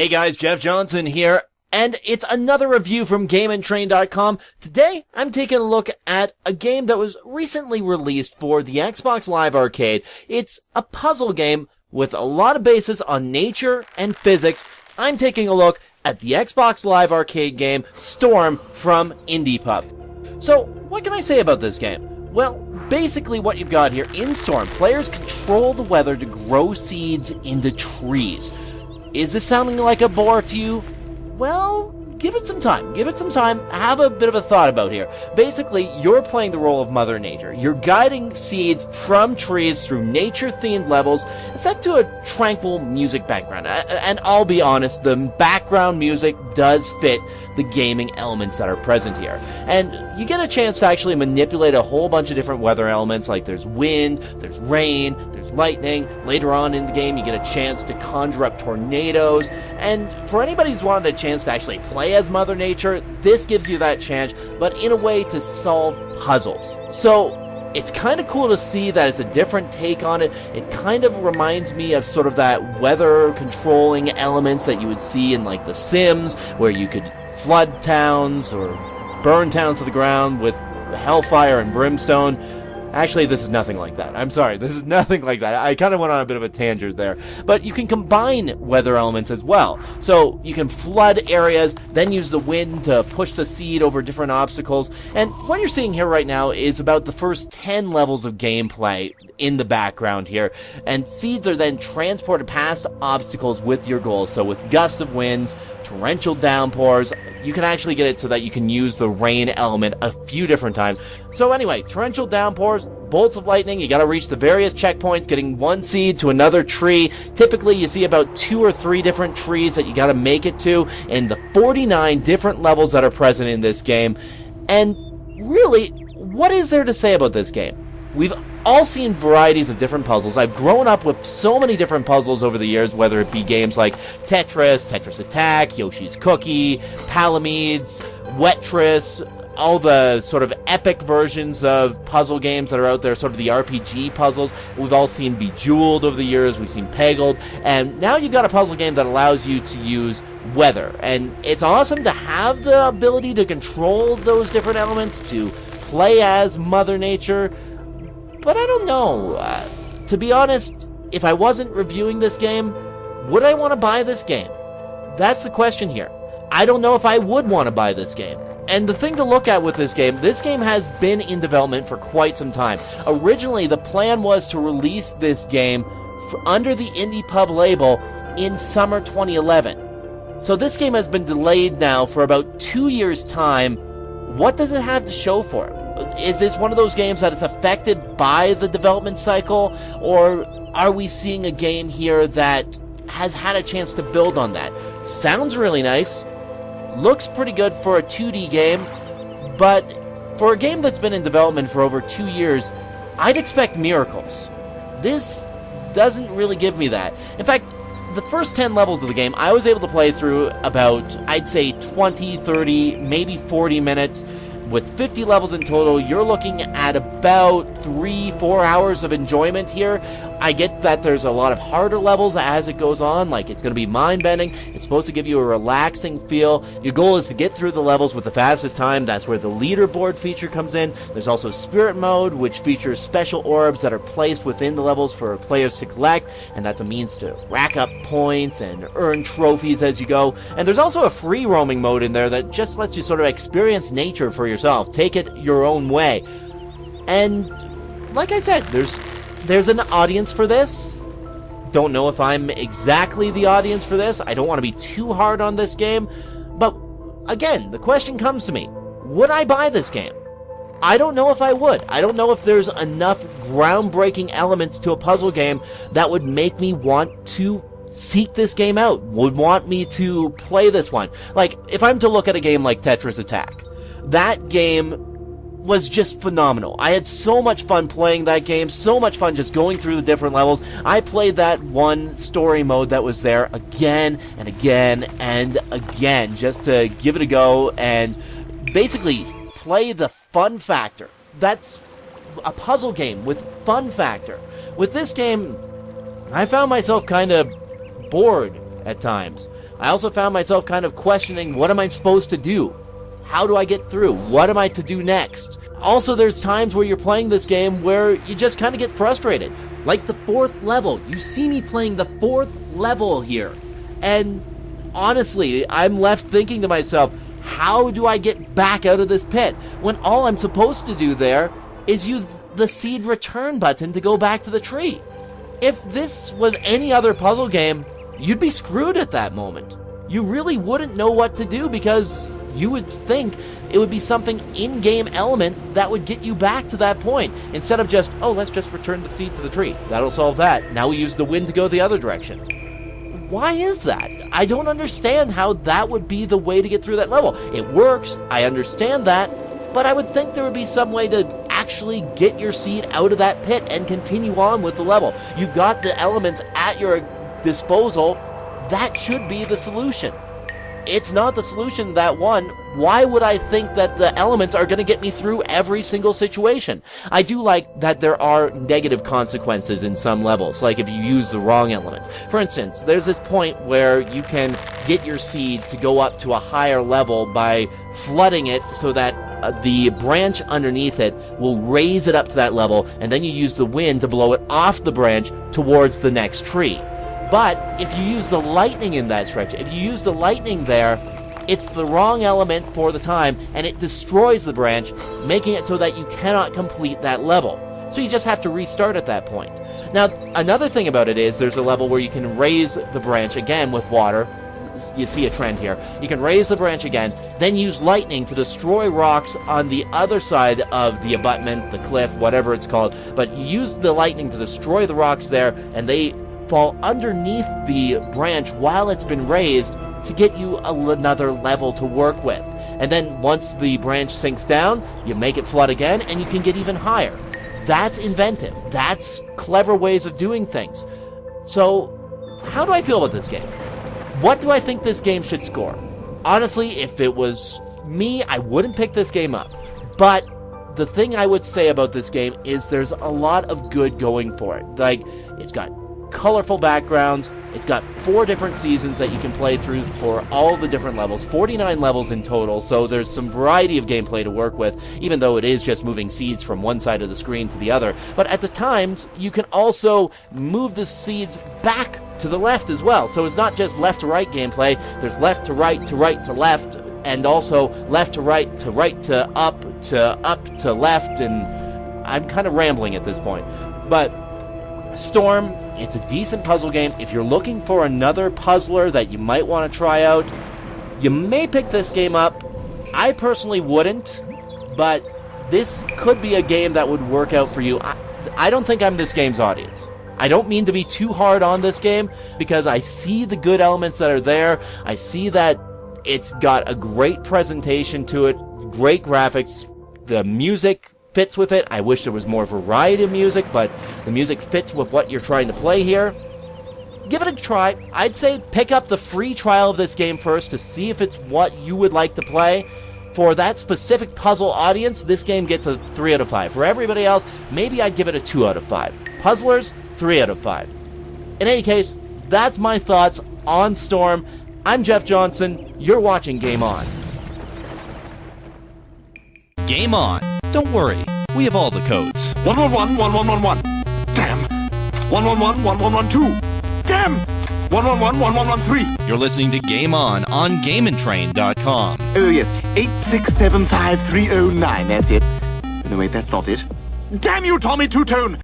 Hey guys, Jeff Johnson here, and it's another review from GameNTrain.com. Today, I'm taking a look at a game that was recently released for the Xbox Live Arcade. It's a puzzle game with a lot of basis on nature and physics. I'm taking a look at the Xbox Live Arcade game, Storm from IndiePub. So, what can I say about this game? Well, basically what you've got here in Storm, players control the weather to grow seeds into trees. Is this sounding like a bore to you? Well, give it some time. Give it some time. Have a bit of a thought about here. Basically, you're playing the role of Mother Nature. You're guiding seeds from trees through nature-themed levels set to a tranquil music background. And I'll be honest, the background music does fit the gaming elements that are present here. And you get a chance to actually manipulate a whole bunch of different weather elements, like there's wind, there's rain, there's lightning. Later on in the game, you get a chance to conjure up tornadoes. And for anybody who's wanted a chance to actually play as Mother Nature, this gives you that chance, but in a way to solve puzzles. So it's kind of cool to see that it's a different take on it. It kind of reminds me of sort of that weather controlling elements that you would see in like The Sims, where you could flood towns or burn towns to the ground with hellfire and brimstone. Actually, this is nothing like that. I'm sorry, this is nothing like that. I kind of went on a bit of a tangent there. But you can combine weather elements as well. So you can flood areas, then use the wind to push the seed over different obstacles. And what you're seeing here right now is about the first 10 levels of gameplay in the background here. And seeds are then transported past obstacles with your goals. So with gusts of winds, torrential downpours, you can actually get it so that you can use the rain element a few different times. So anyway, torrential downpours, bolts of lightning, you gotta reach the various checkpoints, getting one seed to another tree. Typically, you see about 2 or 3 different trees that you gotta make it to in the 49 different levels that are present in this game. And really, what is there to say about this game? We've all seen varieties of different puzzles. I've grown up with so many different puzzles over the years, whether it be games like Tetris, Tetris Attack, Yoshi's Cookie, Palamedes, Wetris, all the sort of epic versions of puzzle games that are out there, sort of the RPG puzzles. We've all seen Bejeweled over the years, we've seen Peggled, and now you've got a puzzle game that allows you to use weather. And it's awesome to have the ability to control those different elements, to play as Mother Nature. But I don't know. To be honest, if I wasn't reviewing this game, would I want to buy this game? That's the question here. I don't know if I would want to buy this game. And the thing to look at with this game has been in development for quite some time. Originally, the plan was to release this game under the IndiePub label in summer 2011. So this game has been delayed now for about 2 years' time. What does it have to show for it? Is this one of those games that is affected by the development cycle, or are we seeing a game here that has had a chance to build on that? Sounds really nice, looks pretty good for a 2D game, but for a game that's been in development for over 2 years, I'd expect miracles. This doesn't really give me that. In fact, the first 10 levels of the game, I was able to play through about, I'd say 20, 30, maybe 40 minutes. With 50 levels in total, you're looking at about 3-4 hours of enjoyment here. I get that there's a lot of harder levels as it goes on, like it's going to be mind-bending. It's supposed to give you a relaxing feel. Your goal is to get through the levels with the fastest time. That's where the leaderboard feature comes in. There's also Spirit Mode, which features special orbs that are placed within the levels for players to collect, and that's a means to rack up points and earn trophies as you go. And there's also a free roaming mode in there that just lets you sort of experience nature for yourself. Take it your own way. And like I said, there's an audience for this. Don't know if I'm exactly the audience for this. I don't want to be too hard on this game. But again, the question comes to me, would I buy this game? I don't know if I would. I don't know if there's enough groundbreaking elements to a puzzle game that would make me want to seek this game out, would want me to play this one. Like, if I'm to look at a game like Tetris Attack, that game was just phenomenal. I had so much fun playing that game, so much fun just going through the different levels. I played that one story mode that was there again and again and again, just to give it a go and basically play the fun factor. That's a puzzle game with fun factor. With this game, I found myself kind of bored at times. I also found myself kind of questioning, what am I supposed to do? How do I get through? What am I to do next? Also, there's times where you're playing this game where you just kind of get frustrated. Like the 4th level. You see me playing the 4th level here. And honestly, I'm left thinking to myself, how do I get back out of this pit? When all I'm supposed to do there is use the seed return button to go back to the tree. If this was any other puzzle game, you'd be screwed at that moment. You really wouldn't know what to do because you would think it would be something in-game element that would get you back to that point. Instead of just, oh, let's just return the seed to the tree. That'll solve that. Now we use the wind to go the other direction. Why is that? I don't understand how that would be the way to get through that level. It works, I understand that, but I would think there would be some way to actually get your seed out of that pit and continue on with the level. You've got the elements at your disposal. That should be the solution. It's not the solution, that one. Why would I think that the elements are going to get me through every single situation? I do like that there are negative consequences in some levels, like if you use the wrong element. For instance, there's this point where you can get your seed to go up to a higher level by flooding it so that the branch underneath it will raise it up to that level, and then you use the wind to blow it off the branch towards the next tree. But if you use the lightning in that stretch, if you use the lightning there, it's the wrong element for the time, and it destroys the branch, making it so that you cannot complete that level. So you just have to restart at that point. Now, another thing about it is there's a level where you can raise the branch again with water. You see a trend here. You can raise the branch again, then use lightning to destroy rocks on the other side of the abutment, the cliff, whatever it's called. But you use the lightning to destroy the rocks there, and they fall underneath the branch while it's been raised to get you another level to work with. And then once the branch sinks down, you make it flood again, and you can get even higher. That's inventive. That's clever ways of doing things. So, how do I feel about this game? What do I think this game should score? Honestly, if it was me, I wouldn't pick this game up. But the thing I would say about this game is there's a lot of good going for it. Like, it's got colorful backgrounds, it's got 4 different seasons that you can play through for all the different levels, 49 levels in total, so there's some variety of gameplay to work with, even though it is just moving seeds from one side of the screen to the other. But at the times, you can also move the seeds back to the left as well, so it's not just left to right gameplay, there's left to right to right to left, and also left to right to up to left, and I'm kind of rambling at this point. But Storm, it's a decent puzzle game. If you're looking for another puzzler that you might want to try out, you may pick this game up. I personally wouldn't, but this could be a game that would work out for you. I don't think I'm this game's audience. I don't mean to be too hard on this game, because I see the good elements that are there. I see that it's got a great presentation to it, great graphics, the music fits with it. I wish there was more variety of music, but the music fits with what you're trying to play here. Give it a try. I'd say pick up the free trial of this game first to see if it's what you would like to play. For that specific puzzle audience, this game gets a 3 out of 5. For everybody else, maybe I'd give it a 2 out of 5. Puzzlers, 3 out of 5. In any case, that's my thoughts on Storm. I'm Jeff Johnson. You're watching Game On. Game On. Don't worry, we have all the codes. 111 1111. Damn. 111 1112. Damn. 111 1113. You're listening to Game On GameNTrain.com. Oh yes, 8675309. That's it. No wait, that's not it. Damn you, Tommy Two-Tone!